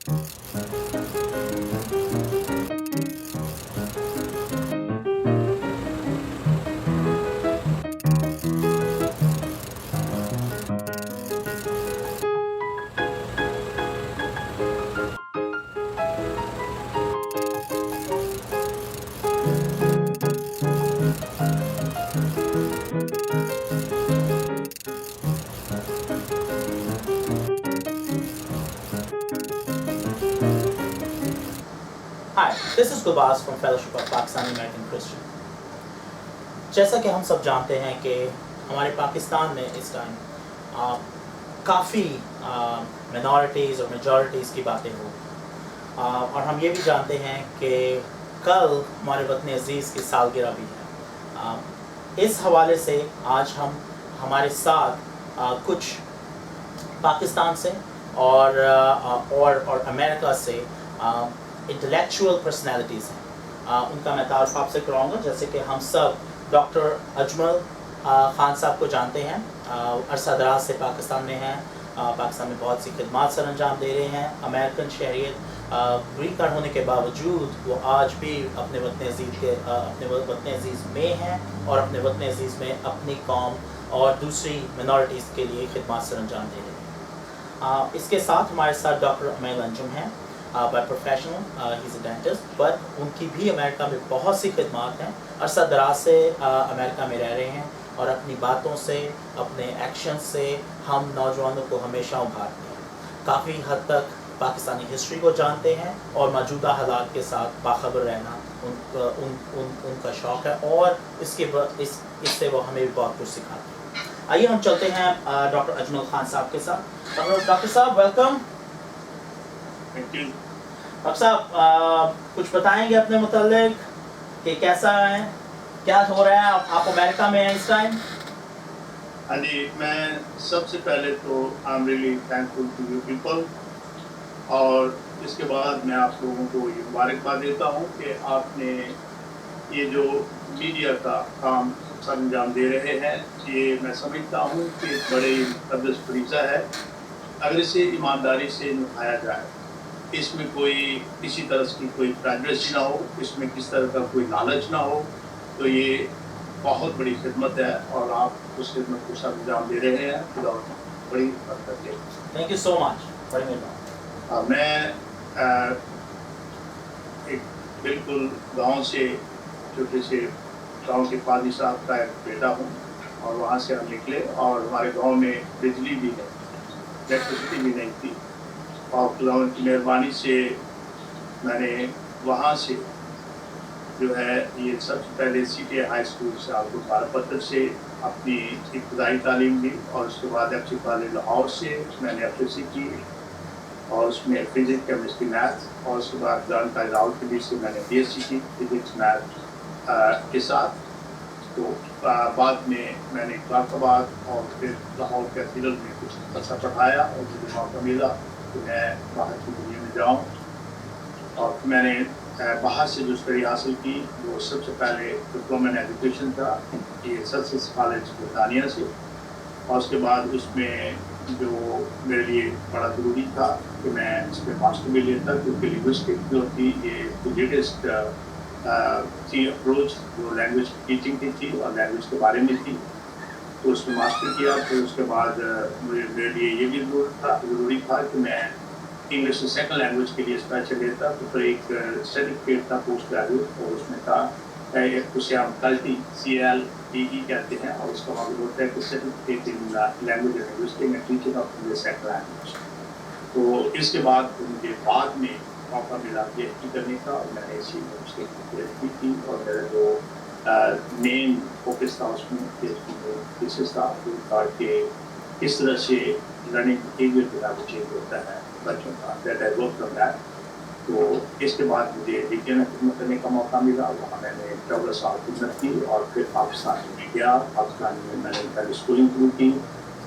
Hi, this is Gulbaz from Fellowship of Pakistani American Christian. जैसा कि हम सब जानते हैं कि हमारे पाकिस्तान में इस टाइम काफ़ी minorities और majorities की बातें हो और हम ये भी जानते हैं कि कल हमारे वतन अज़ीज़ की सालगिरह भी है। इस हवाले से आज हम हमारे साथ कुछ पाकिस्तान से और अमेरिका से इंटेलेक्चुअल पर्सनैलिटीज़ हैं। उनका मैं तारुफ आपसे कराऊँगा। जैसे कि हम सब डॉक्टर अजमल ख़ान साहब को जानते हैं, अरसा दराज से पाकिस्तान में हैं, पाकिस्तान में बहुत सी खिदमात सर अंजाम दे रहे हैं। अमेरिकन शहरियत ग्रीन कार्ड होने के बावजूद वो आज भी अपने वतन अज़ीज़ में हैं और अपने वतन अज़ीज़ में अपनी कौम और दूसरी मिनॉरिटीज़ के लिए खिदमात सर अंजाम दे रहे हैं। इसके साथ हमारे साथ डॉक्टर अमील अंजुम हैं। By professional he is a dentist, but उनकी भी अमेरिका में बहुत सी खिदमात हैं। अरसा दराज से अमेरिका में रह रहे हैं और अपनी बातों से, अपने एक्शन से हम नौजवानों को हमेशा उभारते हैं। काफ़ी हद तक पाकिस्तानी हिस्ट्री को जानते हैं और मौजूदा हालात के साथ बाखबर रहना उनका शौक़ है और इससे वो हमें भी बहुत कुछ सिखाते हैं। आइए हम चलते हैं डॉक्टर अजमल ख़ान साहब के साथ। डॉक्टर साहब वेलकम। Thank you. डॉक्टर साहब कुछ बताएंगे अपने मुतालिक कि कैसा है, क्या हो रहा है? आप अमेरिका में हैं इस टाइम। हाँ जी, मैं सबसे पहले तो I am really thankful to you people और इसके बाद मैं आप लोगों को ये मुबारकबाद देता हूँ कि आपने ये जो मीडिया का काम सर अंजाम दे रहे हैं, ये मैं समझता हूँ कि एक बड़े मुक़द्दस फरीज़ा है। अगर इसे ईमानदारी से निभाया जाए, इसमें कोई किसी तरह की कोई प्राइवेसी ना हो, इसमें किस तरह का कोई लालच ना हो, तो ये बहुत बड़ी खिदमत है और आप उस खिदमत को सर अंजाम दे रहे हैं। खुदा बड़ी बरकत दे। Thank you so much. बड़ी मेहरबानी। मैं एक बिल्कुल गांव से, छोटे से गांव के पादी साहब का एक बेटा हूँ और वहाँ से हम निकले और हमारे गांव में बिजली भी नहीं, इलेक्ट्रिसिटी भी नहीं थी और खुदा की मेहरबानी से मैंने वहाँ से जो है ये सबसे पहले CTA हाई स्कूल से आपको बारापत्तर से अपनी इब्तदाई तालीम ली और उसके बाद FC कॉलेज लाहौर से मैंने FSC की और उसमें फिजिक्स केमिस्ट्री मैथ और उसके बाद दान रावलपिंडी से मैंने BSc की फिजिक्स मैथ के साथ। तो बाद में मैंने इस्लामाबाद और फिर लाहौर कैथीड्रल में कुछ अच्छा पढ़ाया और मुझे मौका मिला कि मैं बाहर की दुनिया में जाऊँ और मैंने बाहर से जो स्टडी हासिल की वो सबसे पहले डिप्लोमा इन एजुकेशन था, ये सक्सेस कॉलेज बरतानिया से और उसके बाद उसमें जो मेरे लिए बड़ा ज़रूरी था कि मैं इसमें मास्टर भी लेता क्योंकि लिंग्विस्टिक जो थी ये लेटेस्ट थी अप्रोच जो लैंग्वेज टीचिंग की थी और लैंग्वेज के बारे में थी, तो उसमें मास्टर किया। फिर उसके बाद मेरे लिए ये भी ज़रूरी था कि मैं इंग्लिश सेकंड लैंग्वेज के लिए स्पेशल लेता, तो फिर एक सर्टिफिकेट था पोस्ट ग्रेजुएट और उसमें था उसे हम कल्टी CLTE कहते हैं और उसका मतलब होता है कि certificate in language and linguistics and teaching of English second language. तो इसके बाद मुझे बाद में मौका मिला PhD करने का और मैंने इसी में उसकी PhD की और मेरा जो मेन फोकस था उसमें PhD में थीसिस था कि किस तरह से लर्निंग बिहेवियर जो है वो चेंज होता है बच्चों का, that I work on that. तो इसके बाद मुझे DTA में खिदमत करने का मौका मिला, वहाँ मैंने 14 साल खिदमत की और फिर पाकिस्तान में गया। पाकिस्तान में मैंने पहले स्कूलिंग शुरू की,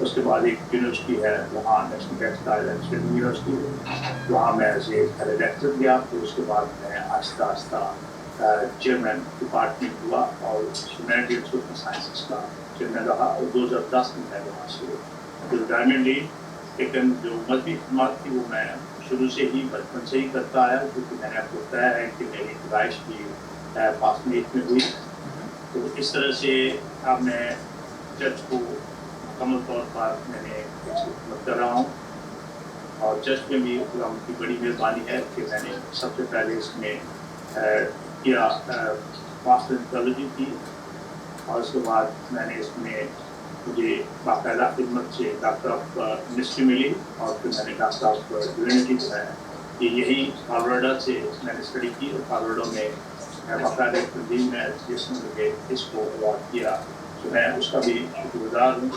उसके बाद एक यूनिवर्सिटी है वहाँ national textile and swimming university, वहाँ मैं एज ए लेक्चर गया। फिर उसके बाद मैं आहिस्ता आहिस्ता चेयरमैन डिपार्टमेंट हुआ और ह्यूमैनिटी एंड सोशल साइंसेस का चेयरमैन रहा और 2010 में मैं वहाँ से रिटायरमेंट ली। लेकिन जो मजहबी खिदमत थी वो मैं शुरू से ही बचपन से ही करता आया, क्योंकि मैंने आपको बताया है कि मेरी पैदाइश भी पासमेट में हुई। तो इस तरह से अब मैं चर्च को मुकम्मल तौर पर मैंने खिदमत कर रहा हूँ, और चर्च में भी उनकी बड़ी मेहरबानी है कि मैंने सबसे पहले इसमें किया मास्टर इन थियोलॉजी की, और उसके बाद मैंने इसमें मुझे बाकायदा खिदमत से डॉक्टर ऑफ मिनिस्ट्री मिली, और फिर मैंने डॉक्टर ऑफ डिविनिटी जो है कि यही कोलोराडो से मैंने स्टडी की, और कोलोराडो में बाकायदा तंजीम है जिसने मुझे इसको अवार्ड किया। तो मैं उसका भी शुक्रगुजार हूँ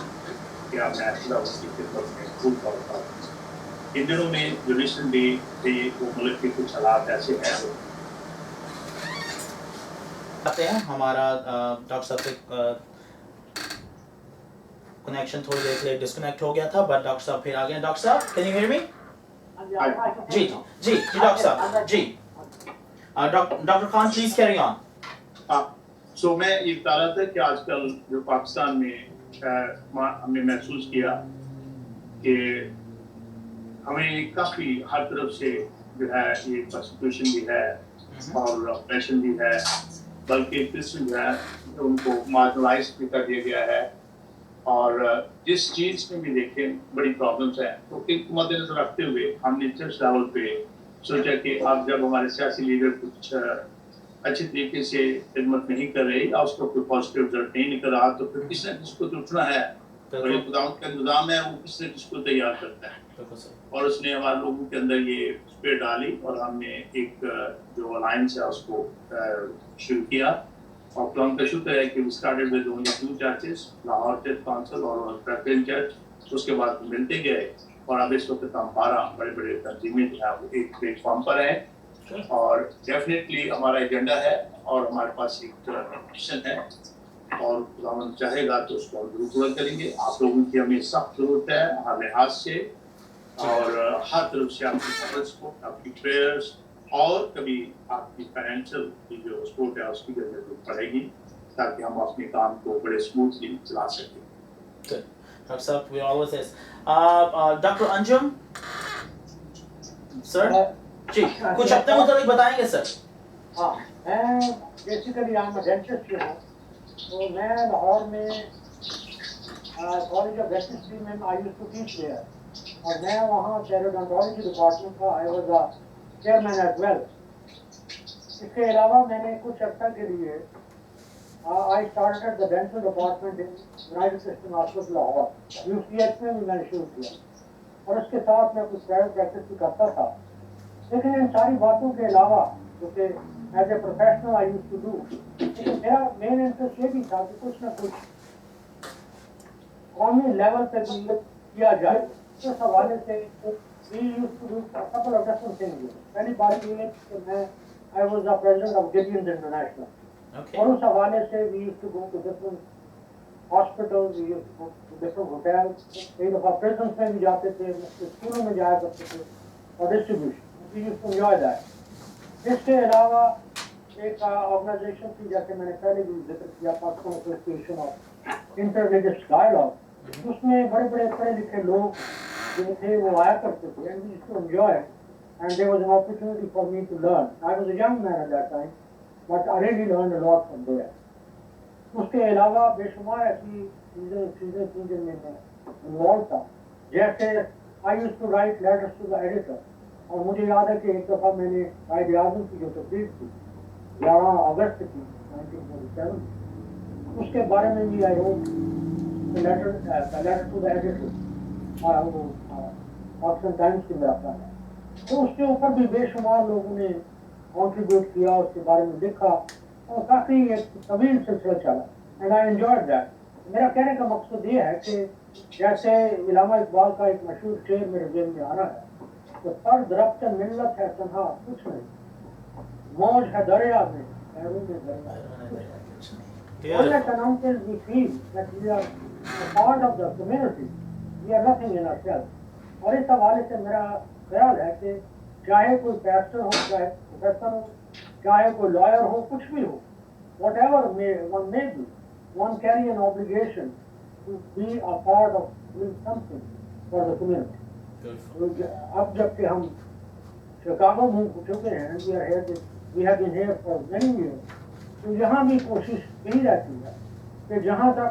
कि अब मैं खुदा की खिदमत में खूब तौर पर। इन दिनों में जो रिसेंटली थे वो मुल्क के कुछ हालात ऐसे हैं आते हैं हमारा डॉक्टर साहब से कनेक्शन थोड़ी देर के लिए डिस्कनेक्ट हो गया था, बट डॉक्टर साहब फिर आ गए। डॉक्टर साहब कैन यू हियर मी? जी डॉक्टर साहब जी। Doctor Khan please carry on. So मैं ये बता रहा था कि आजकल जो पाकिस्तान में हमने महसूस किया कि हमें काफ़ी हर तरफ से जो है ये परसिक्यूशन भी है और ऑपरेशन भी है, बल्कि क्रिश्चियन जो है उनको मार्जिनलाइज भी कर दिया गया है, और जिस चीज़ में भी देखें बड़ी प्रॉब्लम्स हैं। तो एक मद्देनजर रखते हुए हमने चर्च लेवल पे सोचा कि अब जब हमारे सियासी लीडर कुछ अच्छे तरीके से खिदमत नहीं कर रहे या उसको कोई पॉजिटिव रिजल्ट नहीं निकल रहा, तो फिर किसी न किसको तो उठना है, और ये खुदावंद का इंतजाम है, वो किसी न किसको तैयार करता है। और उसने हमारे लोगों के अंदर ये स्पिरिट डाली, और हमने एक जो अलायंस है उसको शुरू किया, और खुदावंद का शुक्र है कि we started with only 2 churches, Lahore church council और प्रेफरेंस चर्च। उसके बाद मिलते गए, और अब इस वक्त हम 12 बड़े बड़े तंजीमें जो है वो एक प्लेटफॉर्म पर है, और डेफिनेटली हमारा एजेंडा है और हमारे पास एक मिशन है, और खुदावंद चाहेगा तो उसको हम जरूर पूरा करेंगे। आप लोगों की हमें सख्त जरूरत है हर लिहाज से, और हर तरफ से आपकी मदद को, आपकी प्रेयर्स, और कभी आपकी फाइनेंशियल की जो सपोर्ट है उसकी जरूरत पड़ेगी, ताकि हम अपने काम को बड़े स्मूथली चला सकें। डॉक्टर साहब we always this doctor Anjum sir ji कुछ अपने मुताबिक बताएंगे सर? हाँ, मैं basically I am a dentist हूँ, तो मैं लाहौर में कॉलेज ऑफ डेंटिस्ट्री में I used to teach there, और मैं वहाँ पेरियोडोंटोलॉजी डिपार्टमेंट का I was the chairman as well. इसके अलावा मैंने कुछ अर्सा के लिए I started the dental department in United Christian Hospital Lahore, UCH में भी मैंने शुरू किया, और उसके साथ मैं कुछ प्राइवेट प्रैक्टिस भी करता था। लेकिन इन सारी बातों के अलावा जो कि as a professional I used to do, लेकिन मेरा मेन इंटरेस्ट ये भी था कि कुछ ना कुछ कौमी लेवल पे भी किया जाए। इस हवाले से we used to do a couple of different things. पहली बात ये कि मैं I was the president of Gillians international, और उस हवाले से we used to go to different hospitals, we used to go to different hotels, कई दफ़ा प्रिजन्स में भी जाते थे, स्कूलों में जाया करते थे, और distribution we used to enjoy that. इसके अलावा एक ऑर्गेनाइजेशन थी, जैसे मैंने पहले भी जिक्र किया, Pakistan association of interreligious dialogue, उसमें बड़े बड़े पढ़े लिखे लोग जो थे वो आया करते थे, and we used to enjoy, and there was an opportunity for me to learn. I was a young man at that time, but I really learned a lot from there. उसके अलावा बेशुमार ऐसी चीज़ें थी जिनमें मैं इन्वॉल्व था, जैसे I used to write letters to the editor, और मुझे याद है कि एक दफ़ा मैंने कायदे आज़म की जो तकरीर थी 11 अगस्त की 1947, उसके बारे में भी I wrote letter to the editor, Pakistan Times की मेरा है, तो उसके ऊपर भी बेशुमार लोगों ने कॉन्ट्रीब्यूट किया, उसके बारे में लिखा, और काफ़ी एक तवील सिलसिला चला, एंड आई एंजॉयड दैट। मेरा कहने का मकसद ये है कि जैसे इल्लामा इकबाल का एक मशहूर शेर मेरे जेल में आ रहा है, तो फर्द रब्त मिल्लत है तन्हा कुछ नहीं, मौज है दरिया में बैरून दरिया कुछ नहीं। All that until we feel that we are a part of the community, we are nothing in ourselves. और इस हवाले से मेरा ख्याल है कि चाहे कोई पैस्टर हो, चाहे प्रोफेसर हो, चाहे कोई लॉयर हो, कुछ भी हो, whatever one may be, one carry an obligation to be a part of doing something for the community. अब जबकि हम शिकागो मूव चुके हैं, we have been here for many years. तो यहाँ भी कोशिश यही रहती है कि जहाँ तक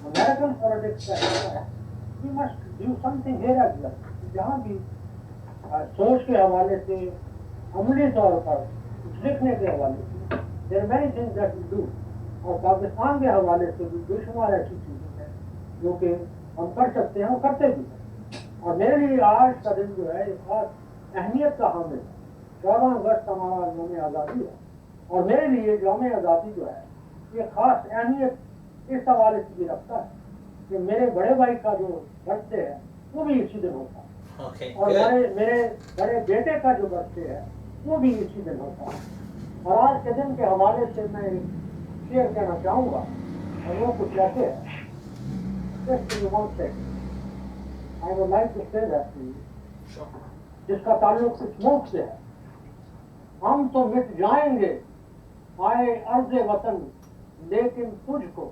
अमेरिकन पॉलिटिक्स का है, we must do something here as well. जहाँ भी सोच के हवाले से, अमली तौर पर कुछ लिखने के हवाले से, there many things that we do. और पाकिस्तान के हवाले से भी बेशुमार ऐसी चीज़ें हैं जो कि हम कर सकते हैं और करते भी हैं। और मेरे लिए आज का दिन जो है एक खास अहमियत का हामिल है। 14 अगस्त हमारा यौम आज़ादी है, और मेरे लिए यौम आज़ादी जो है ये खास अहमियत इस हवाले से भी रखता है कि मेरे बड़े भाई का जो बर्थडे है वो भी इसी दिन होता है। और मेरे बड़े बेटे का जो बर्थडे है वो भी इसी दिन होता है। और आज के दिन के हवाले से मैं शेयर करना चाहूँगा, और वो कुछ ऐसे है। I would like to say that to you, जिसका ताल्लुक स्मोक से है। हम तो मिट जाएंगे आए अर्ज़े वतन, लेकिन तुझको,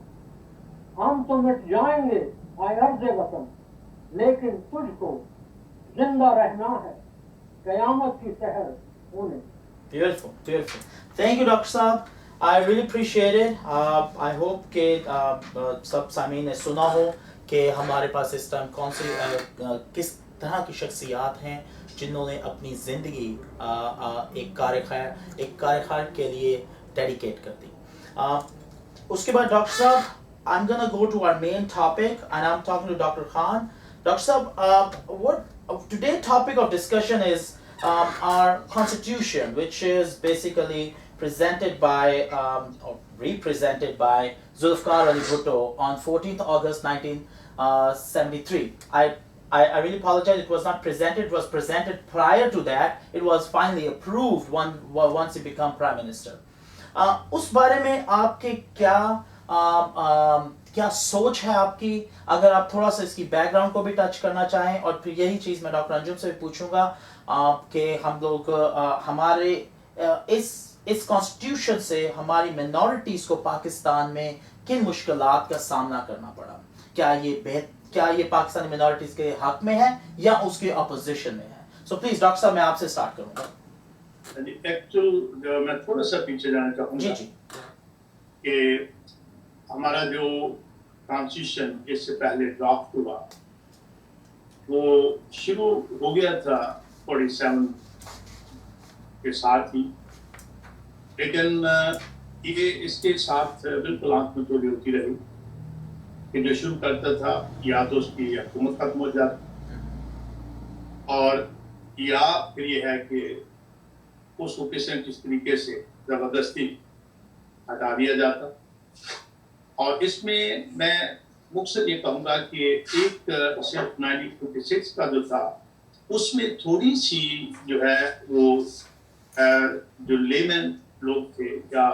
हम तो मिट जाएंगे आए अर्ज़े वतन, लेकिन तुझको जिंदा रहना है क़यामत की सहर होने। Beautiful, beautiful. Thank you, Dr. Saab. I really appreciate it. I hope कि सब सामीन ने सुना हो कि हमारे पास इस टाइम कौन सी किस तरह की शख्सियात हैं जिन्होंने अपनी ज़िंदगी एक कार्यखार के लिए डेडिकेट कर दी। उसके बाद डॉक्टर साहब, I'm gonna go to our main topic, and I'm talking to Dr. Khan. Dr. Saab, what today's topic of discussion is our constitution, which is basically presented by or represented by Zulfikar Ali Bhutto on 14th August 1973. I really apologize, it was not presented, it was presented prior to that. It was finally approved once he became Prime Minister. उस बारे में आपके क्या सोच है आपकी? अगर आप थोड़ा सा इसकी बैकग्राउंड को भी टच करना चाहें, और फिर यही चीज़ मैं डॉक्टर अंजुम से भी पूछूंगा कि हम लोग हमारे इस कॉन्स्टिट्यूशन से हमारी मिनॉरिटीज़ को पाकिस्तान में किन मुश्किलात का सामना करना पड़ा? क्या ये पाकिस्तानी मिनॉरिटीज़ के हक में है या उसके अपोजिशन में है? सो प्लीज़ डॉक्टर साहब, मैं आपसे स्टार्ट करूंगा। एक्चुअल मैं थोड़ा सा पीछे जाना चाहूँगा कि हमारा जो कॉन्स्टिट्यूशन इससे पहले ड्राफ्ट हुआ वो शुरू हो गया था 47 के साथ ही, लेकिन ये इसके साथ बिल्कुल आंख में चोरी होती रही कि जो शुरू करता था या तो उसकी हुकूमत खत्म हो जाती, और या फिर ये है कि उसको किसी न किसी तरीके से जबरदस्ती हटा दिया जाता। और इसमें मैं मुख्तसर ये कहूँगा कि एक सिर्फ 1956 का जो था उसमें थोड़ी सी जो है वो जो लेमन लोग थे या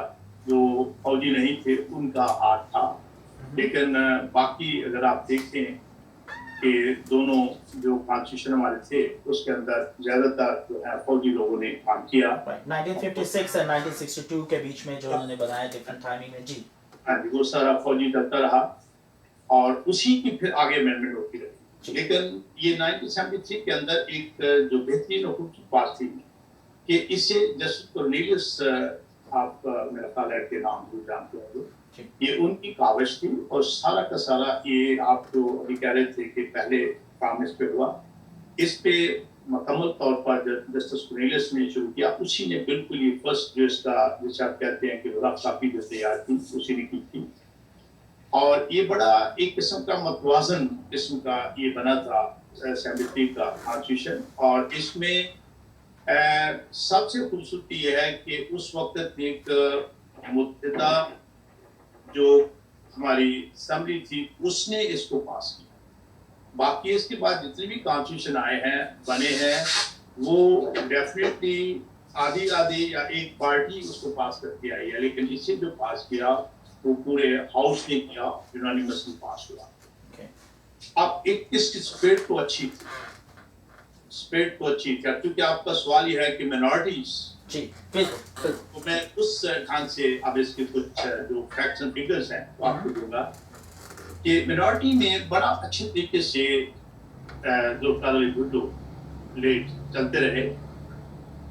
जो फौजी नहीं थे उनका हाथ था, लेकिन बाकी अगर आप देखें कि दोनों जो कॉन्स्टिट्यूशन हमारे थे उसके अंदर ज्यादातर जो है फौजी लोगों ने काम किया। 1956 और 1962 के बीच में जो उन्होंने बनाया डिफरेंट टाइमिंग में, जी हाँ जी, वो सारा फौजी चलता रहा और उसी की फिर आगे अमेंडमेंट होती रही। लेकिन ये 1973 के अंदर एक जो बेहतरीन हुकूम की बात थी कि इसे जस्टिस कॉर्नेलियस, आप मेरा ख्याल है कि नाम जो जानते हैं, ये उनकी काविश थी और सारा का सारा ये आप जो अभी कह रहे थे कि पहले काम इस पे हुआ, इस पे मुकम्मल तौर पर जस्टिस कॉर्नेलियस ने शुरू किया, उसी ने बिल्कुल ये फर्स्ट जो इसका जिसे आप कहते हैं कि रफ कापी जो तैयार थी उसी ने की थी। और ये बड़ा एक किस्म का मतवाजन किस्म का ये बना था 73 का कॉन्स्टिट्यूशन। और इसमें सबसे खूबसूरती ये है कि उस वक्त एक मुत्तहिदा जो हमारी असेंबली थी उसने इसको पास किया। बाकी इसके बाद जितने भी कॉन्स्टिट्यूशन आए हैं बने हैं वो डेफिनेटली आधी या एक पार्टी उसको पास करके आई है, लेकिन इसे जो पास किया वो पूरे हाउस ने किया, यूनानिमसली पास हुआ। अब एक इसकी स्पिरिट तो अच्छी थी, क्योंकि आपका सवाल ये है कि मिनॉरिटीज, तो मैं उस ढंग से अब इसके कुछ जो फैक्ट्स एंड फिगर्स हैं वो आपको दूंगा कि मिनॉरिटी में बड़ा अच्छे तरीके से जो भुट्टो लेट चलते रहे।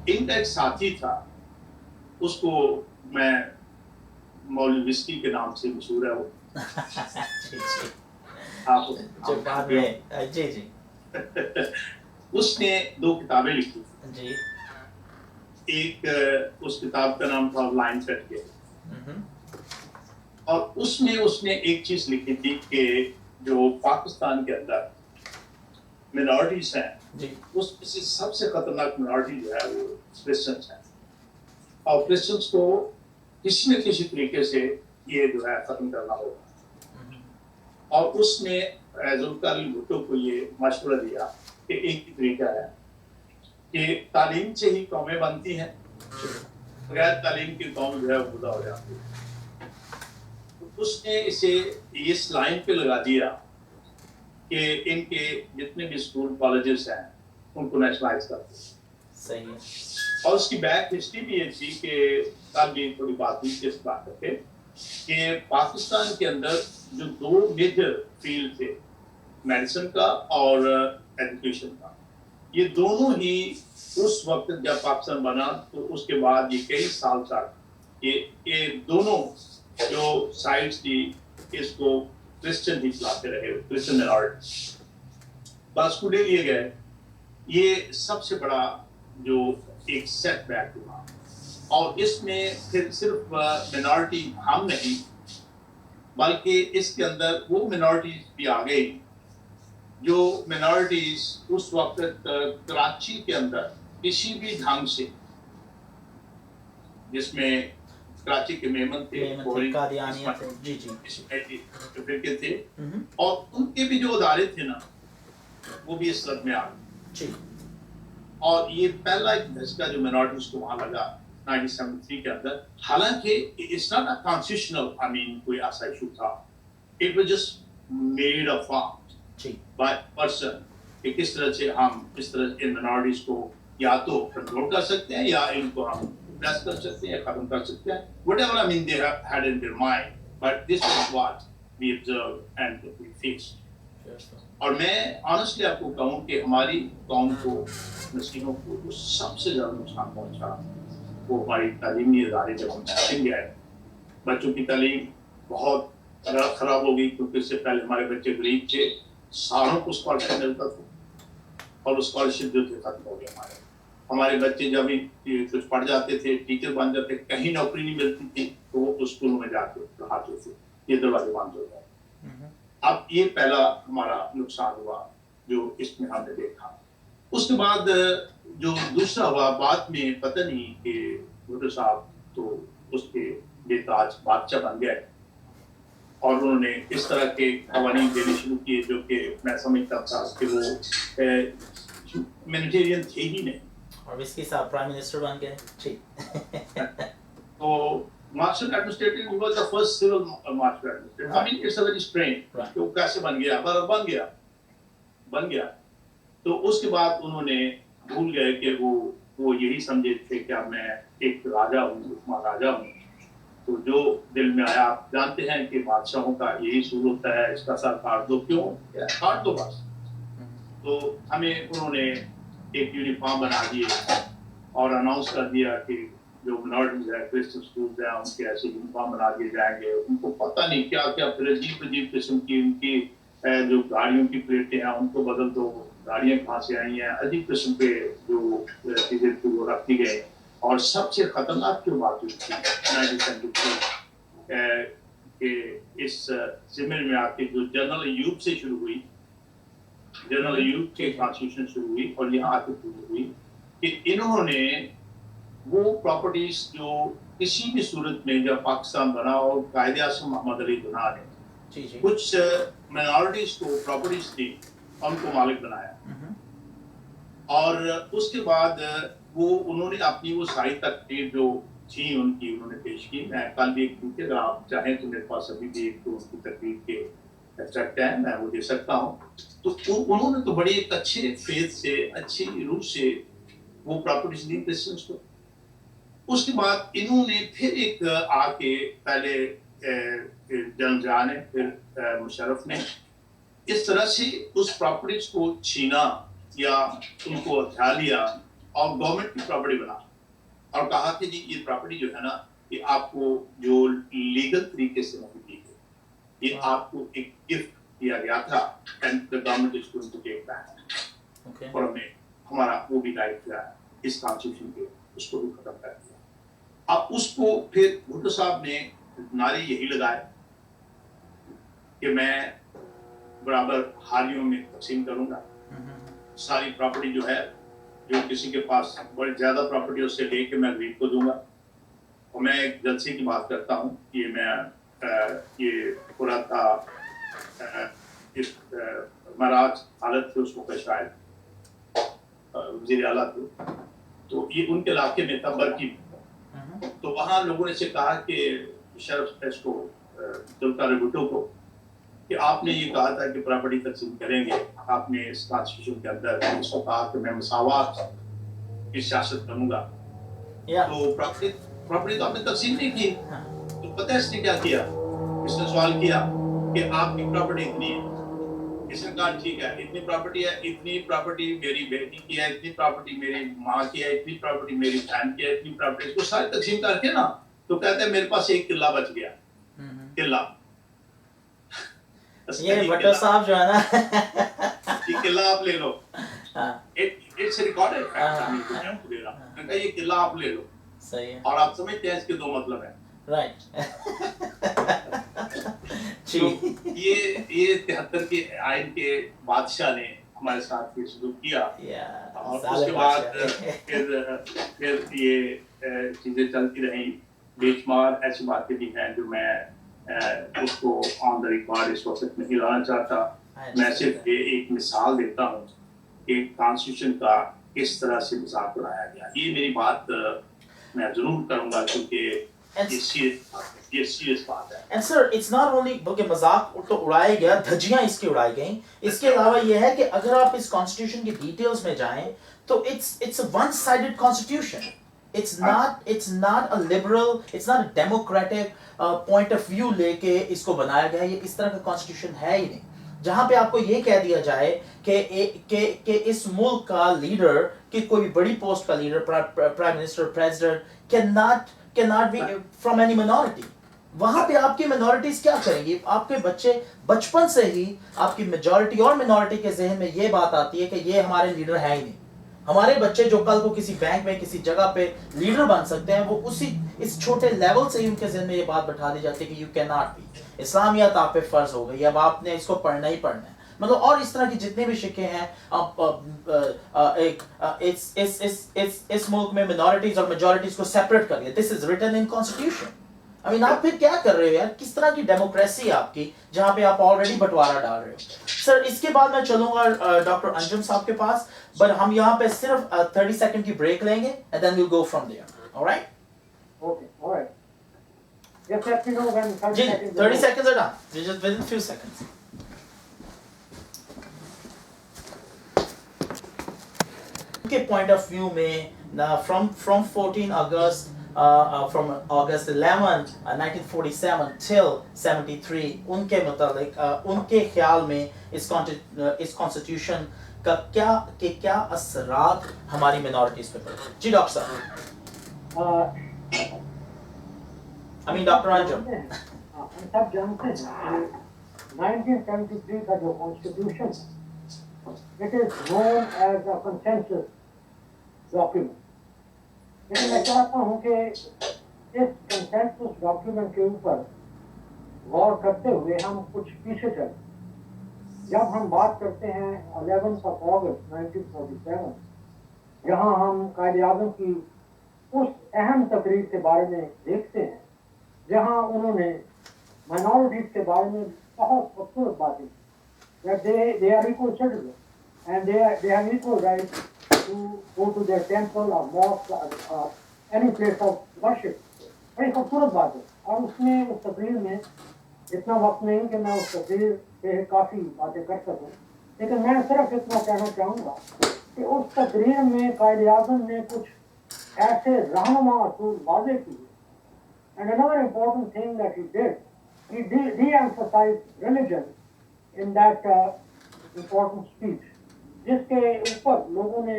ان کا ایک ساتھی تھا, اس کو میں مولوی وسکی کے نام سے مشہور ہے وہ. جی جی آپ جو بعد میں جی جی اس نے 2 کتابیں لکھی تھی. جی ایک اس کتاب کا نام تھا لائن کٹ کے, مہم، اور اس میں اس نے ایک چیز لکھی تھی کہ جو پاکستان کے اندر منارٹیز ہیں, جی اس میں سے سب سے خطرناک منارٹی جو ہے وہ کرسچنس ہیں, اور کرسچنس کو کسی نہ کسی طریقے سے یہ جو ہے ختم کرنا ہوگا. مہم، اور اس نے ذوالفقار علی بھٹو کو یہ مشورہ دیا کہ ایک ہی طریقہ ہے کہ تعلیم سے ہی قومیں بنتی ہیں, بغیر تعلیم کی قوم جو ہے وہ خدا ہو جاتی ہے. تو اس نے اسے اس لائن پہ لگا دیا کہ ان کے جتنے بھی اسکول کالجز ہیں ان کو نیشنلائز کر دیں. صحیح ہے. اور اس کی بیک ہسٹری بھی یہ تھی کہ کل بھی تھوڑی بات ہوئی اس بات کر کے کہ پاکستان کے اندر جو 2 میجر فیلڈ تھے, میڈیسن کا اور ایجوکیشن کا, یہ دونوں ہی اس وقت جب پاکستان بنا تو اس کے بعد یہ کئی سال تک یہ دونوں جو سائڈس تھی اس کو کرسچن ہی چلاتے رہے, کرسچن منارٹی. باسکوڈے لیے گئے, یہ سب سے بڑا جو ایک سیٹ بیک ہوا, اور اس میں پھر صرف منارٹی ہم نہیں بلکہ اس کے اندر وہ منارٹیز بھی آ گئی جو منارٹیز اس وقت کراچی کے اندر کسی بھی ڈھنگ سے, جس میں کراچی کے میمن تھے, قادیانیت ہے. جی جی فرقے تھے, مہم، اور ان کے بھی جو ادارے تھے نا وہ بھی اس رد میں آ گئے. جی اور یہ پہلا ایک دھچکا جو منارٹیز کو وہاں لگا 1973 کے اندر, حالانکہ اٹس ناٹ اے کانسٹیٹیوشنل کوئی ایسا ایشو تھا, it was just made a form جی بائی پرسن کہ کس طرح سے ہم اس طرح ان منارٹیز کو یا تو کنٹرول کر سکتے ہیں یا ان کو ہم ریپریس کر سکتے ہیں یا ختم کر سکتے ہیں. whatever I mean they have had in their mind, but this is what we observed and we faced. اور میں آنیسٹلی آپ کو کہوں کہ ہماری قوم کو, مسلموں کو جو سب سے زیادہ نقصان پہنچا وہ ہماری تعلیمی ادارے جب ہم چھین گئے. بچوں کی تعلیم بہت خراب ہو گئی کیونکہ اس سے پہلے ہمارے بچے غریب تھے, سالوں کو اسکالرشپ ملتا تھا اور اسکالرشپ جو تھے ختم ہو گئے. ہمارے بچے جب کچھ پڑھ جاتے تھے, ٹیچر بن جاتے, کہیں نوکری نہیں ملتی تھی تو وہ اسکولوں میں جا کے پڑھاتے تھے, یہ دروازے بند ہو گئے. اب یہ پہلا ہمارا نقصان ہوا جو اس میں ہم نے دیکھا. اس کے بعد جو دوسرا ہوا, بعد میں پتہ نہیں کہ بھٹو صاحب تو اس کے بے تاج بادشاہ بن گئے اور انہوں نے اس طرح کے قوانین دینے شروع کیے جو کہ میں سمجھتا تھا کہ وہ ہیومینیٹیرین تھے ہی نہیں. اور وسکی صاحب پرائم منسٹر بن گئے. جی تو martial administrator he was the first civil martial administrator. I mean it's a very strange کہ وہ کیسے بن گیا, بن گیا. تو اس کے بعد انہوں نے بھول گئے کہ وہ یہی سمجھے تھے کہ اب میں ایک راجا ہوں, مہاراجا ہوں. تو جو دل میں آیا, آپ جانتے ہیں کہ بادشاہوں کا یہی اصول ہوتا ہے, اس کا سر کاٹ دو, کیوں کاٹ دو بس. تو ہمیں انہوں نے ایک یونیفارم بنا دیے اور اناؤنس کر دیا کہ جو منارٹیز ہے, کرسچن اسکولز ہیں, ان کے ایسے یونیفارم بنا دیے جائیں گے. ان کو پتہ نہیں کیا کیا پھر عجیب قسم کی ان کی جو گاڑیوں کی پلیٹیں ہیں ان کو بدل دو, گاڑیاں کہاں سے آئی ہیں, عجیب قسم کے جو چیزیں تھی وہ رکھ دی گئے. اور سب سے خطرناک جو بات ہوئی تھی کہ اس ضمن میں آ کے جو جنرل ایوب سے شروع ہوئی, جنرل ایوب کی کانسٹیٹیوشن شروع ہوئی اور یہاں آ کے شروع ہوئی کہ انہوں نے وہ پراپرٹیز جو کسی بھی صورت میں جب پاکستان بنا اور قائد اعظم محمد علی جناح نے کچھ مائنارٹیز کو پراپرٹیز دی ان کو مالک بنایا. اور اس کے بعد وہ انہوں نے اپنی وہ ساری تقریر جو تھی ان کی انہوں نے پیش کی. میں کل بھی ایک کیونکہ اگر آپ چاہیں تو میرے پاس ابھی بھی ایک تو ان کی تقریر کے ایکسٹریکٹ ہے, میں وہ دے سکتا ہوں. تو انہوں نے تو بڑی ایک اچھے فیتھ سے, اچھی روح سے وہ پراپرٹیز دی کرسچنس کو. اس کے بعد انہوں نے پھر ایک آ کے پہلے جنرل جان نے, پھر مشرف نے اس طرح سے اس پراپرٹیز کو چھینا یا ان کو ہتھیا لیا और गवर्नमेंट की प्रॉपर्टी बना और कहा कि जी ये प्रॉपर्टी जो है ना ये आपको जो लीगल तरीके से नहीं दी गई, ये आपको एक गिफ्ट दिया गया था and the government is going to take back. और हमने हमारा वो भी राइट किया इस कॉन्स्टिट्यूशन के, उसको भी खत्म कर दिया। अब उसको फिर भुट्टो साहब ने नारे यही लगाए कि मैं बराबर हारियों में तकसीम करूंगा, सारी प्रॉपर्टी जो है जो किसी के पास बड़ी ज्यादा प्रॉपर्टी उससे लेके मैं गरीब को दूंगा। और मैं एक जलसे की बात करता हूँ, ये मैं ये पूरा था इस महाराज हालत थे उसको का शायद वज़ीर आला थे, तो ये उनके इलाके में था बरकी में। तो वहाँ लोगों ने से कहा कि शरफ इसको जुल्फ़िकार भुट्टो को कि आपने ये कहा था कि प्रॉपर्टी तकसीम करेंगे, आपने इस कॉन्स्टिट्यूशन के अंदर इसको कहा कि मैं मसावात की सियासत करूंगा, तो प्रॉपर्टी तो आपने तकसीम नहीं की। तो पता है इसने क्या किया, इसने सवाल किया कि आपकी प्रॉपर्टी इतनी है, इसने कहा ठीक है इतनी प्रॉपर्टी है, इतनी प्रॉपर्टी मेरी बेटी की है, इतनी प्रॉपर्टी मेरी माँ की है, इतनी प्रॉपर्टी मेरी बहन की है, इतनी प्रॉपर्टी, इसको सारी तकसीम करके ना तो कहते हैं मेरे पास एक किला बच गया, किला। ये भट्टो साहब जो है ना ये किला आप ले लो, इट्स रिकॉर्डेड फैक्ट, मैं ये किला आप ले लो। सही है। और आप समझते हैं इसके दो मतलब है, राइट। तो ये 73 के आयन के बादशाह ने हमारे साथ ये सलूक किया, और उसके बाद फिर ये चीजें चलती रही। बेशुमार ऐसी बातें भी हैं जो मैं उसको ऑन द रिकॉर्ड इस वक्त नहीं लाना चाहता। मैं सिर्फ ये एक मिसाल देता हूँ कि कॉन्स्टिट्यूशन का किस तरह से मजाक उड़ाया गया। ये मेरी बात मैं जरूर करूंगा क्योंकि ये सीरियस बात है। And sir, it's not only बल्कि मजाक तो उड़ाया गया, धज्जियां इसकी उड़ाई गई। इसके अलावा ये है कि अगर आप इस कॉन्स्टिट्यूशन की डिटेल्स में जाएं तो it's a one-sided constitution. It's not a liberal, it's not a democratic point of view लेके इसको बनाया गया है। ये इस तरह का कॉन्स्टिट्यूशन है ही नहीं जहाँ पे आपको ये कह दिया जाए कि इस मुल्क का लीडर, कि कोई भी बड़ी पोस्ट का leader, prime minister, president cannot be from any minority। वहाँ पे आपकी minorities क्या करेंगी? आपके बच्चे बचपन से ही आपकी majority और minority के ज़हन में ये बात आती है कि ये हमारे लीडर है ही नहीं। हमारे बच्चे जो कल को किसी बैंक में किसी जगह पे लीडर बन सकते हैं, वो उसी इस छोटे लेवल से ही उनके ज़हन में ये बात बैठा दी जाती है कि यू कैन नॉट बी। इस्लामियत आप पे फर्ज हो गई, अब आपने इसको पढ़ना ही पढ़ना है। मतलब और इस तरह की जितने भी शिक्के हैं, इस मुल्क में मिनॉरिटीज और मेजॉरिटीज को सेपरेट कर दिया। This is written in constitution. I mean आप फिर क्या कर रहे हो यार? किस तरह की डेमोक्रेसी है आपकी जहां पे आप ऑलरेडी बंटवारा डाल रहे हो? सर इसके बाद मैं चलूंगा डॉक्टर अंजुम साहब के पास, बट हम यहाँ पे सिर्फ 30 सेकंड की ब्रेक लेंगे and then we'll go from there. Alright? Okay, alright. Just let me know when 30 seconds. 30 seconds are done. Just within a few seconds. के पॉइंट ऑफ व्यू में from 14 August from August 11 1947 till 73 उनके मुताबिक उनके ख्याल में इस constitution का क्या असरात हमारी मिनॉरिटीज पे पड़े? जी डॉक्टर साहब। I mean doctor Anjum. हम सब जानते हैं कि 1973 का जो constitution it is known as a consensus document। लेकिन मैं चाहता हूँ कि इस consensus document के ऊपर गौर करते हुए हम कुछ पीछे चलें। जब हम बात करते हैं 11 अगस्त 1947, जहाँ हम कायद-ए-आज़म की उस अहम तकरीर के बारे में देखते हैं जहाँ उन्होंने माइनॉरिटीज के बारे में बहुत खूबसूरत बातें that they are equal citizens and they have equal right to go to their temple or mosque or any place of worship। बड़ी खूबसूरत बात है। और उसमें उस तकरीर में इतना वक्त नहीं कि मैं उस तकरीर पे काफ़ी बातें कर सकूं, लेकिन मैं सिर्फ इतना कहना चाहूँगा कि उस तकरीर में कायद-ए-आज़म ने कुछ ऐसे रहनुमा असूल वाज़े किए। And another important thing that he de-emphasized religion in that important speech, जिसके ऊपर लोगों ने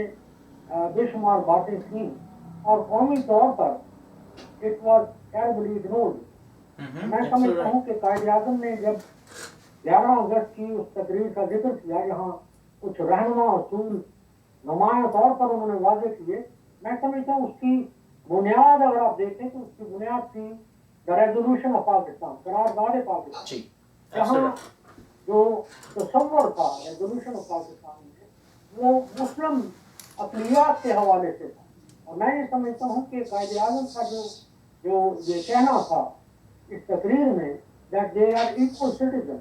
بے شمار باتیں تھیں اور قومی طور پر اٹ واز ٹیربلی اگنورڈ. میں سمجھتا ہوں کہ قائد اعظم نے جب 11 اگست کی اس تقریر کا ذکر کیا جہاں کچھ رہنما اصول نمایاں طور پر انہوں نے واضح کیے, میں سمجھتا ہوں اس کی بنیاد اگر آپ دیکھیں تو اس کی بنیاد تھی دا ریزولوشن آف پاکستان, قرارداد پاکستان, جہاں جو تصور تھا ریزولوشن آف پاکستان میں وہ مسلم اقلیت کے حوالے سے تھا. اور میں یہ سمجھتا ہوں کہ قائد اعظم کا جو یہ کہنا تھا اس تقریر میں that they are equal citizen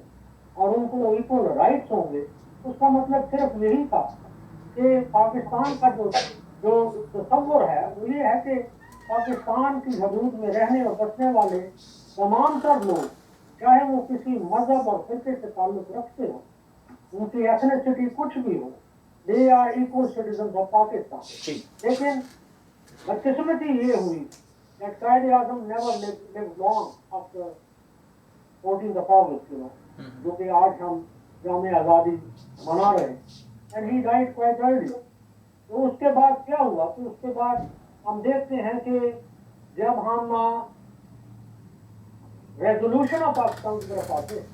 اور ان کو ایکول رائٹس ہوں گے, اس کا مطلب صرف یہی تھا کہ پاکستان کا جو تصور ہے وہ یہ ہے کہ پاکستان کی حدود میں رہنے اور بسنے والے تمام تر لوگ چاہے وہ کسی مذہب اور فرقے سے تعلق رکھتے ہوں, ان کی ایتھنیسٹی کچھ بھی ہو, they are equal citizen of Pakistan. لیکن بدقسمتی یہ ہوئی that Quaid Azam never lived long after 14th August, جو کہ آج ہم جام آزادی منا رہے ہیں, and he died quite early. تو اس کے بعد کیا ہوا کہ اس کے بعد ہم دیکھتے ہیں کہ جب ہم ریزولوشن آف پاکستان کی طرف آتے ہیں,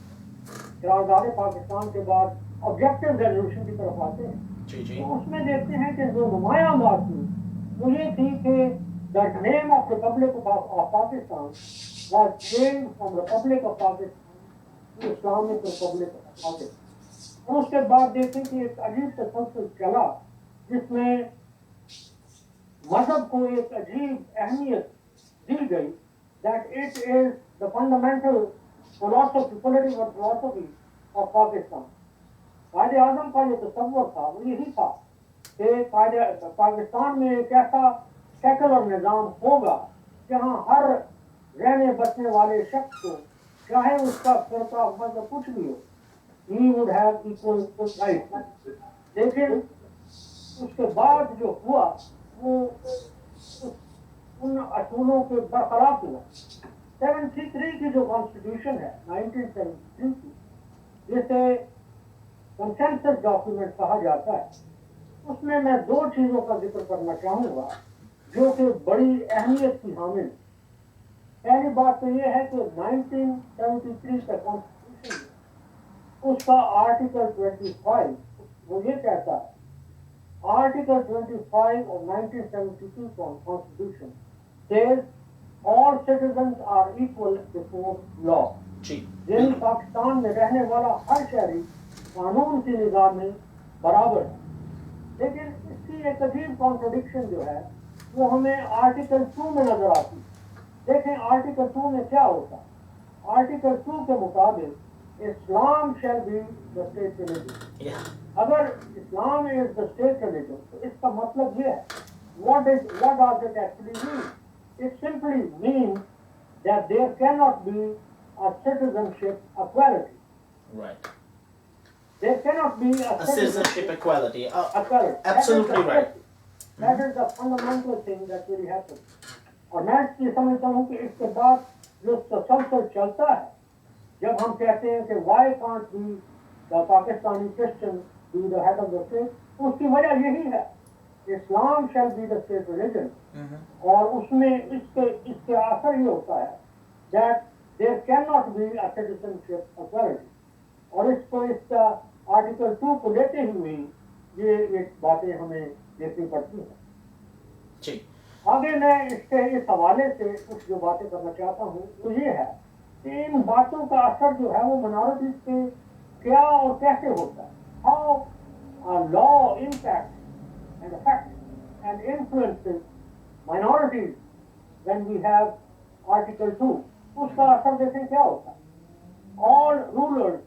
قرارداد پاکستان کے بعد آبجیکٹو ریزولوشن کی طرف آتے ہیں, تو اس میں دیکھتے ہیں کہ جو نمایاں بات تھی وہ یہ تھی کہ the name of Republic of Pakistan was changed from Republic of Pakistan to Islamic Republic of Pakistan. اور اس کے بعد دیکھیں کہ ایک عجیب تسلسل چلا جس میں مذہب کو ایک عجیب اہمیت دی گئی that it is the fundamental philosophy, political philosophy of Pakistan. Quaid Azam کا جو تصور تھا وہ یہی تھا کہ پاکستان میں ایک ایسا سیکولر نظام ہوگا جہاں ہر رہنے بسنے والے شخص کو چاہے اس کا فرقہ مذہب کچھ بھی ہو, he would have equal rights. لیکن اس کے بعد جو ہوا وہ ان اصولوں کے برخلاف ہوا. 73 کی جو کانسٹیٹیوشن ہے 1973 کی, جسے کنسنسس ڈاکیومنٹ کہا جاتا ہے, اس میں 2 چیزوں کا ذکر کرنا چاہوں گا جو کہ بڑی اہمیت کی حامل. پہلی بات تو یہ ہے کہ 1973 کا کانسٹیٹیوشن اس کا آرٹیکل 25 وہ یہ کہتا ہے, article 25 of 1972 Constitution says all citizens are equal before law. یعنی پاکستان میں رہنے والا ہر شہری قانون کی نگاہ میں برابر ہے. لیکن اس کی ایک عجیب کانٹرڈکشن جو ہے وہ ہمیں آرٹیکل 2 میں نظر آتی. دیکھیں آرٹیکل 2 میں کیا ہوتا ہے. آرٹیکل 2 کے مطابق اسلام shall be the state religion. اگر اسلام is the state religion تو اس کا مطلب یہ ہے, what does it actually mean? It simply means that there cannot be a citizenship equality. Right. There cannot be a citizenship equality. equality. Absolutely right. That is the fundamental thing that really happens. اور میں یہ سمجھتا ہوں کہ اس کے بعد جو تسلسل چلتا ہے, جب ہم کہتے ہیں کہ why can't we the Pakistani Christian be the head of the state, اس کی وجہ یہی ہے, اسلام shall be the state religion. اور اس میں اس کے اثر یہ ہوتا ہے that there cannot be a citizenship equality. اور اس کا آرٹیکل 2 کو لیتے ہوئے یہ ایک باتیں ہمیں دیکھنی پڑتی ہیں. جی آگے میں اس حوالے سے کچھ جو باتیں کرنا چاہتا ہوں وہ یہ ہے کہ ان باتوں کا اثر جو ہے وہ منارٹیز پہ کیا اور کیسے ہوتا ہے. How law impact and effect and influences minorities when we have Article 2. اس کا اثر دیکھیں کیا ہوتا ہے. All rulers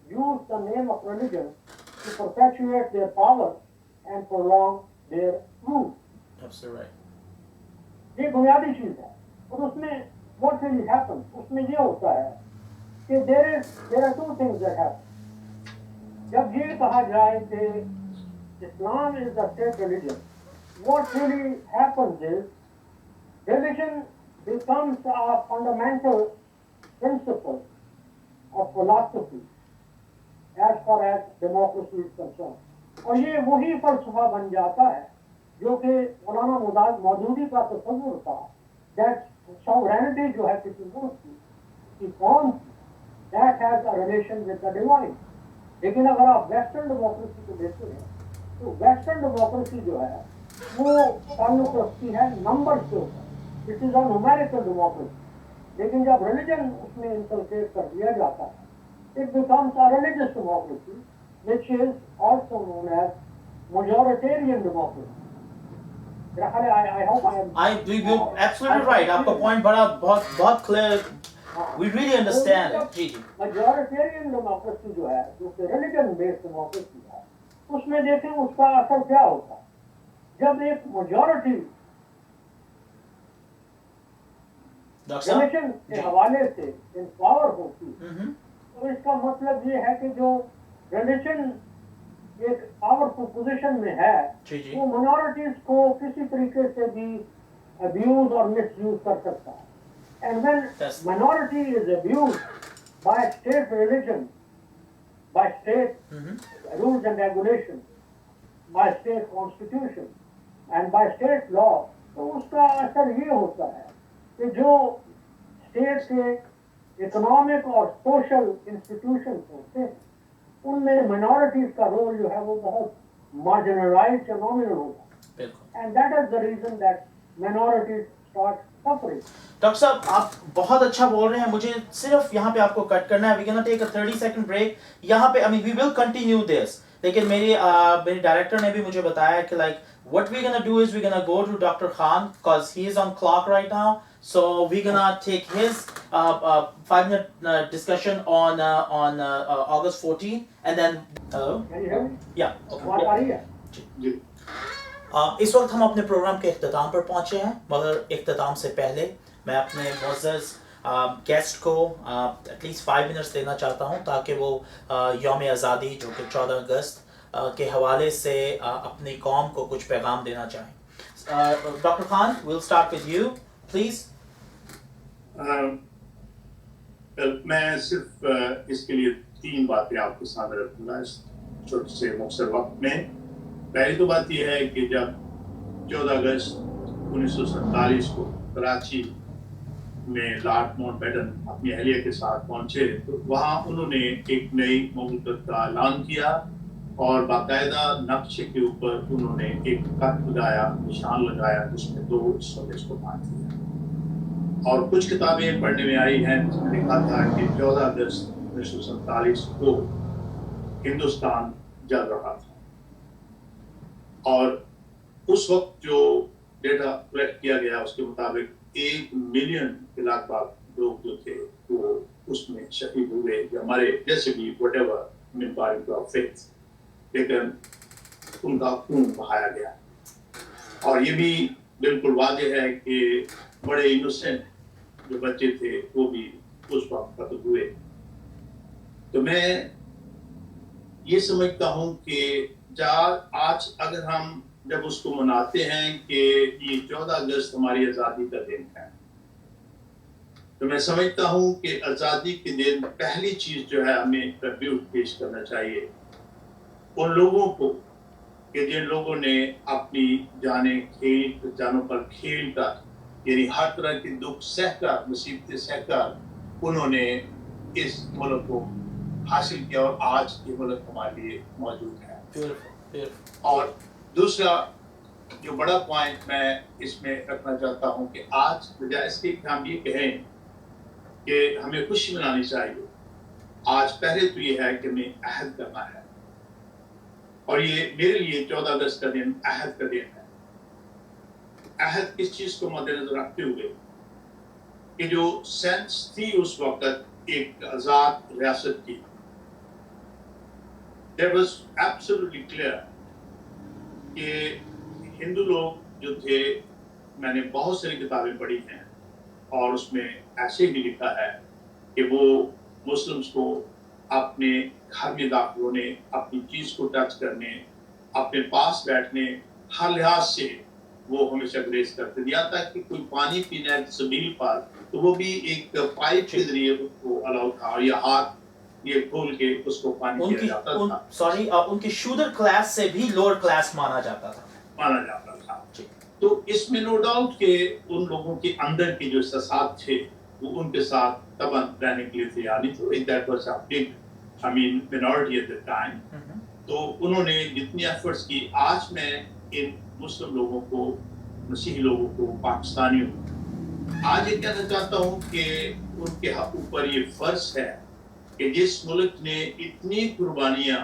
use the name of religion to perpetuate their power and prolong their rule. Absolutely right. یہ بنیادی چیز ہے. اور اس میں what really happens, اس میں یہ ہوتا ہے کہ there are 2 things that happen. جب یہ کہا جائے کہ Islam is the state religion, what really happens is religion becomes a fundamental principle of philosophy as far as democracy is concerned. اور یہ وہی فلسفہ بن جاتا ہے जो कि मौलाना मौदूदी का तस्वुर था, दैट सॉवरेनिटी जो है किसी मुल्क की कौन that has a relation with the divine. लेकिन अगर आप वेस्टर्न डेमोक्रेसी को देखते हैं तो वेस्टर्न डेमोक्रेसी जो है वो ताल्लुक रखती है नंबर के ऊपर, it is a numerical democracy. लेकिन जब रिलीजन उसमें इंसल्टेट कर दिया जाता है, it becomes a religious democracy which is also known as majoritarian democracy. I hope I am. You absolutely right. आपका पॉइंट बहुत clear, we really understand it. जी जी। मेजॉरिटेरियन डेमोक्रेसी जो है, जो कि रिलीजन बेस्ड डेमोक्रेसी है, उसमें देखें उसका असर क्या होता है। जब एक मेजॉरिटी रिलीजन के हवाले से इम्पावर होती है, तो इसका मतलब ये है कि जो रिलीजन एक पावरफुल पोजीशन में है, वो मिनॉरिटीज को किसी तरीके से भी अब्यूज और मिसयूज कर सकता है। And when minority is abused by state religion, by state rules and regulations, by state constitution, and by state law, तो उसका असर ये होता है कि जो स्टेट के इकोनॉमिक और सोशल इंस्टीट्यूशन होते हैं, उनमें मिनॉरिटीज का रोल जो है वो बहुत मार्जिनलाइज्ड या नॉमिनल होता है। And that is the reason that minorities start suffering. Doctor साहब, आप बहुत अच्छा बोल रहे हैं, मुझे सिर्फ यहाँ पे आपको कट करना है। We gonna take a 30 second break यहाँ पे। वी विल कंटिन्यू दिस, लेकिन मेरे डायरेक्टर ने भी मुझे बताया कि like what we're gonna do is we're gonna go to Dr. Khan because he is on clock right now. So we're gonna take his 5-minute discussion on August 14, and then hello. Can you hear me? Yeah. Okay. इस वक्त हम अपने programme के इख्तिताम पर पहुंचे हैं, मगर इख्तिताम से पहले मैं अपने मुअज़्ज़ज़ गेस्ट को एटलीस्ट 5 मिनट्स देना चाहता हूं ताकि वो यौम आज़ादी जो कि 14 अगस्त के हवाले से अपनी कौम को कुछ पैगाम देना चाहें। Doctor Khan, we'll start with you, please. मैं सिर्फ इसके लिए 3 बातें आपके सामने रखूंगा इस छोटे से मुख्तसर वक्त में। पहली तो बात यह है कि जब 14 अगस्त 1947 को कराची में लॉर्ड माउंटबेटन अपनी अहलिया के साथ पहुंचे, तो वहाँ उन्होंने एक नई ममलकत का ऐलान किया और बाकायदा नक्शे के ऊपर उन्होंने एक कट लगाया, निशान लगाया, जिसमें 2 हिस्सों में इसको बांट दिया। और कुछ किताबें पढ़ने में आई हैं जिसमें लिखा था कि 14 अगस्त 1947 को हिंदुस्तान जल रहा था, और उस वक्त जो डेटा कलेक्ट किया गया उसके मुताबिक 1 मिलियन के लगभग लोग जो थे वो उसमें शहीद हुए, जो हमारे जैसे भी व्हाटएवर मीन टू फेथ, लेकिन उनका खून बहाया गया। और ये भी बिल्कुल वाज़ेह है कि बड़े इनोसेंट जो बच्चे थे वो भी उस वक्त कत्ल हुए। तो मैं ये समझता हूँ कि आज अगर हम जब उसको मनाते हैं कि ये 14 अगस्त हमारी आज़ादी का दिन है, तो मैं समझता हूँ कि आज़ादी के दिन पहली चीज़ जो है हमें ट्रिब्यूट पेश करना चाहिए उन लोगों को कि जिन लोगों ने अपनी जानों पर खेल कर, यानी हर तरह के दुख सहकर, मुसीबतें सहकर उन्होंने इस मुल्क को हासिल किया और आज ये मुल्क हमारे लिए मौजूद है। और दूसरा जो बड़ा पॉइंट मैं इसमें रखना चाहता हूँ कि आज बजाय इसके हम ये कहें कि हमें खुशी मनानी चाहिए, आज पहले तो ये है कि हमें अहद करना है, और ये मेरे लिए 14 अगस्त का दिन अहद का दिन है। अहद इस चीज को मद्देनजर रखते हुए कि जो सेंस थी उस वक्त एक आजाद रियासत की, There was absolutely clear कि हिंदू लोग जो थे, मैंने बहुत सारी किताबें पढ़ी हैं और उसमें ऐसे भी लिखा है कि वो मुस्लिम्स को अपने घर में दाखिल होने, अपनी चीज को टच करने, अपने पास बैठने, हर लिहाज से वो हमेशा ग्रेस करते थे। यहाँ तक कि कोई पानी पीना है ज़मीन पर तो वो भी एक पाइप के जरिए उसको अलाउ था, और या हाथ ये खोल के उसको पानी दिया जाता था। उनकी शूदर क्लास से भी लोअर क्लास माना जाता था। تو اس میں نو ڈاؤٹ کہ ان لوگوں کے اندر کے جو احساسات تھے وہ ان کے ساتھ تباہ رہنے کے لیے تیار نہیں تھے. That was a big minority at the time. تو انہوں نے جتنی ایفرٹس کی. آج میں ان مسلم لوگوں کو, مسیحی لوگوں کو, پاکستانیوں کو آج یہ کہنا چاہتا ہوں کہ ان کے اوپر یہ فرض ہے کہ جس ملک نے اتنی قربانیاں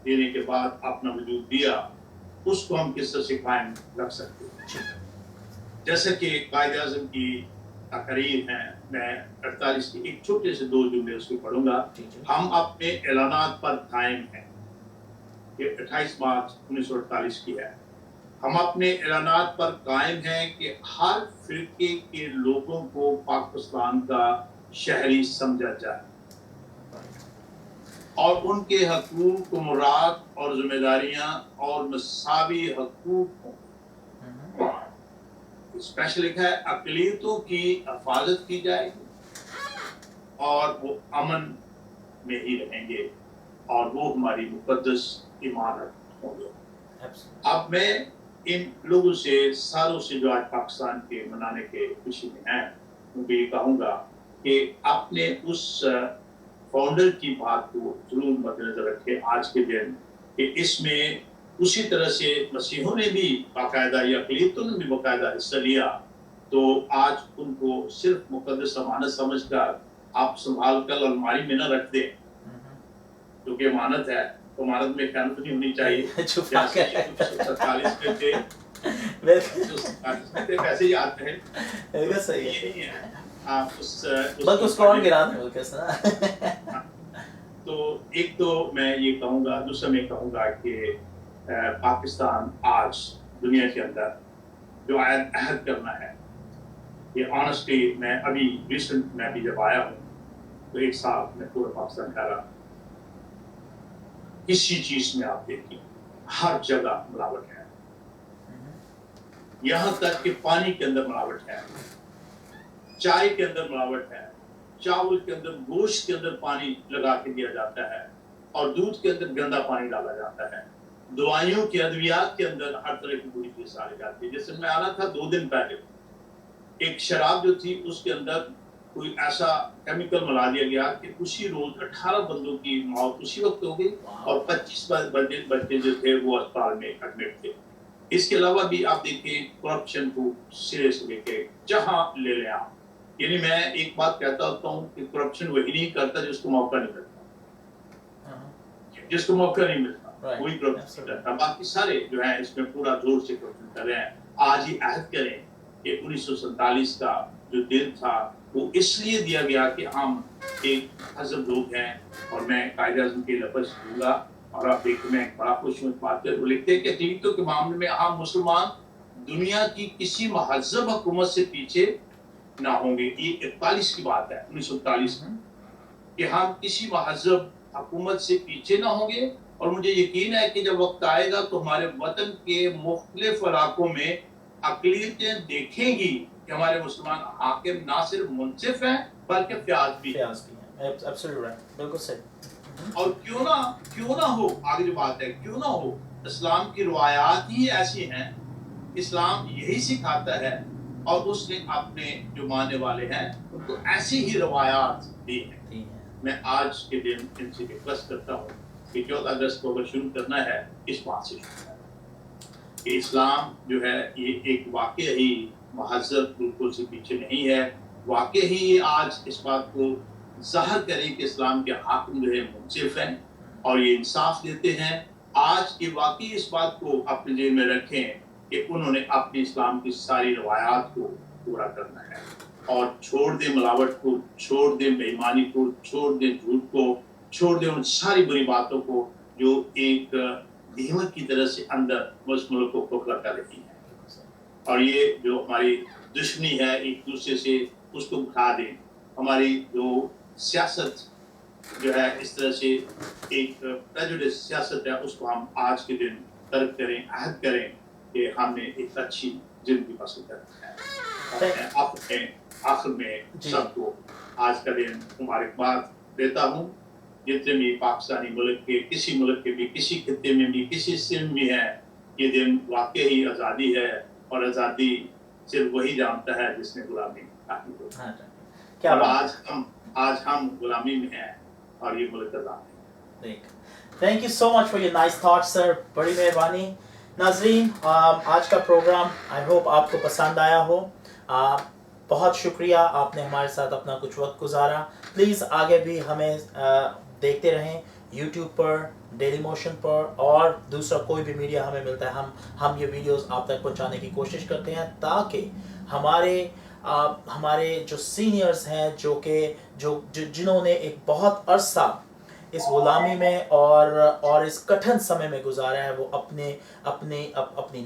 دینے کے بعد اپنا وجود دیا اس کو ہم کس طرح سے قائم رکھ سکتے ہیں. جیسا کہ قائد اعظم کی تقریر ہیں, میں 48 کی ایک چھوٹے سے 2 جملے اس کو پڑھوں گا. ہم اپنے اعلانات پر قائم ہیں. یہ 28 مارچ 1948 کی ہے. ہم اپنے اعلانات پر قائم ہیں کہ ہر فرقے کے لوگوں کو پاکستان کا شہری سمجھا جائے اور ان کے حقوق و مراد اور ذمہ داریاں اور مساوی حقوق ہوں. اسپیشل لکھا ہے اقلیتوں کی حفاظت کی جائے گی اور وہ امن میں ہی رہیں گے اور وہ ہماری مقدس عمارت ہوں گے. اب میں ان لوگوں سے سالوں سے جو آج پاکستان کے منانے کے خوشی میں ہیں ان کو یہ کہوں گا کہ اپنے اس فاؤنڈر کی بات کو ضرور مد نظر رکھے آج کے دن کہ اس میں اسی طرح سے مسیحوں نے بھی باقاعدہ یا اقلیتوں نے بھی باقاعدہ حصہ لیا. تو آج ان کو صرف مقدس امانت سمجھ کر آپ سنبھال کر الماری میں نہ رکھ دیں کیونکہ امانت ہے. تو امانت میں خیانت نہیں ہونی چاہیے. 47 میں تھے ویسے ہی آتے ہیں. صحیح یہ نہیں ہے آپ اس کو اور گرا دیں. تو ایک تو میں یہ کہوں گا, دوسرا میں کہوں گا کہ پاکستان آج دنیا کے اندر جو عہد کرنا ہے یہ آنیسٹلی میں ابھی ریسنٹ میں بھی جب آیا ہوں تو 1 سال میں پورا پاکستان کہہ رہا کسی چیز میں آپ دیکھیں ہر جگہ ملاوٹ ہے. یہاں تک کہ پانی کے اندر ملاوٹ ہے, چائے کے اندر ملاوٹ ہے, چاول کے اندر, گوشت کے اندر پانی لگا کے دیا جاتا ہے اور دودھ کے اندر گندا پانی ڈالا جاتا ہے. دوائیوں کے ادویات کے اندر ہر طرح کی بری چیز ڈالی جاتی ہے. جیسے میں آنا تھا 2 دن پہلے ایک شراب جو تھی اس کے اندر کوئی ایسا کیمیکل ملا دیا گیا کہ اسی روز 18 بندوں کی موت اسی وقت ہو گئی اور 25 بچے جو تھے وہ اسپتال میں ایڈمٹ تھے. اس کے علاوہ بھی آپ دیکھیں کرپشن کو سرے سے لے کے جہاں لے لیں آپ. یعنی میں ایک بات کہتا ہوتا ہوں کہ کرپشن وہی نہیں کرتا جس کو موقع نہیں ملتا, جس کو موقع نہیں ملتا وہی کرپشن کرتا. باقی سارے جو ہیں اس میں پورا زور سے کرپشن کر رہے ہیں. آج ہی عہد کریں کہ 1947 کا جو دن تھا وہ اس لیے دیا گیا کہ ہم ایک مہذب لوگ ہیں. اور میں قائد اعظم کے لفظ دوں گا اور آپ دیکھیں میں بڑا خوش ہوں اس بات پر. وہ لکھتے ہیں کہ اقلیتوں کے معاملے میں ہم مسلمان دنیا کی کسی مہذب حکومت سے پیچھے نہ ہوں گے. یہ 41 کی بات ہے 1941 کہ ہم کسی مہذب حکومت سے پیچھے نہ ہوں گے. اور مجھے یقین ہے کہ جب وقت آئے گا تو ہمارے وطن کے مختلف علاقوں میں اقلیتیں دیکھیں گی کہ ہمارے مسلمان حاکم نہ صرف منصف ہیں بلکہ فیاض بھی ہیں. بالکل صحیح. اور کیوں نہ ہو, آگے جو بات ہے کیوں نہ ہو, اسلام کی روایات ہی ایسی ہیں, اسلام یہی سکھاتا ہے اور اس نے اپنے جو ماننے والے ہیں ان کو ایسی ہی روایات دی ہیں. میں آج کے دن ان سے ریکویسٹ کرتا ہوں کہ 14 اگست کو اگر شروع کرنا ہے اس بات سے شروع کرنا ہے کہ اسلام جو ہے یہ ایک واقع ہی مہذب بالکل سے پیچھے نہیں ہے. واقع ہی یہ آج اس بات کو ظاہر کریں کہ اسلام کے حاکم جو ہے منصف ہیں اور یہ انصاف دیتے ہیں. آج کے واقعی اس بات کو اپنے ذہن میں رکھیں کہ انہوں نے اپنے اسلام کی ساری روایات کو پورا کرنا ہے اور چھوڑ دیں ملاوٹ کو, چھوڑ دیں بے ایمانی کو, چھوڑ دیں جھوٹ کو, چھوڑ دیں ان ساری بری باتوں کو جو ایک دیمک کی طرح سے اندر اس ملک کو کھوکھلا کر رہی ہے. اور یہ جو ہماری دشمنی ہے ایک دوسرے سے اس کو اٹھا دیں. ہماری جو سیاست جو ہے اس طرح سے ایک پریجوڈس سیاست ہے اس کو ہم آج کے دن ترک کریں, عہد کریں کہ ہم نے ایک اچھی زندگی پسند کرنا ہے. آخر میں سب کو آج کا دن مبارکباد دیتا ہوں. جتنے بھی پاکستانی ملک کے کسی ملک کے بھی کسی خطے میں بھی کسی سندھ میں ہے, یہ دن واقعی آزادی ہے اور آزادی صرف وہی جانتا ہے جس نے غلامی کاٹی ہو. ہاں کیا اور بات آج ہم غلامی میں ہیں اور یہ ملک آزاد ہے. Thank you so much for your nice thought sir. بڑی مہربانی. ناظرین آج کا پروگرام آئی ہوپ آپ کو پسند آیا ہو. بہت شکریہ آپ نے ہمارے ساتھ اپنا کچھ وقت گزارا. پلیز آگے بھی ہمیں دیکھتے رہیں یوٹیوب پر, ڈیلی موشن پر, اور دوسرا کوئی بھی میڈیا ہمیں ملتا ہے ہم یہ ویڈیوز آپ تک پہنچانے کی کوشش کرتے ہیں تاکہ ہمارے جو سینئرز ہیں جنہوں نے ایک بہت عرصہ اس غلامی میں اور اس کٹھن سمے میں گزارا ہے وہ اپنی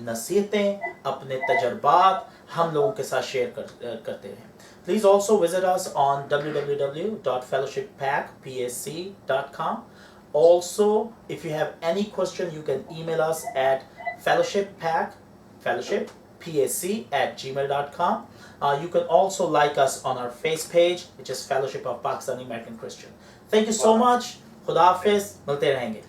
نصیحتیں, اپنے تجربات ہم لوگوں کے ساتھ شیئر کرتے ہیں. Please also visit us on www.fellowshippacpsc.com. Also, if you have any question, you can email us at fellowshippacpsc@gmail.com. You can also like us on our face page, which is Fellowship of Pakistani American Christian. Thank you so much. خدا حافظ. ملتے رہیں گے.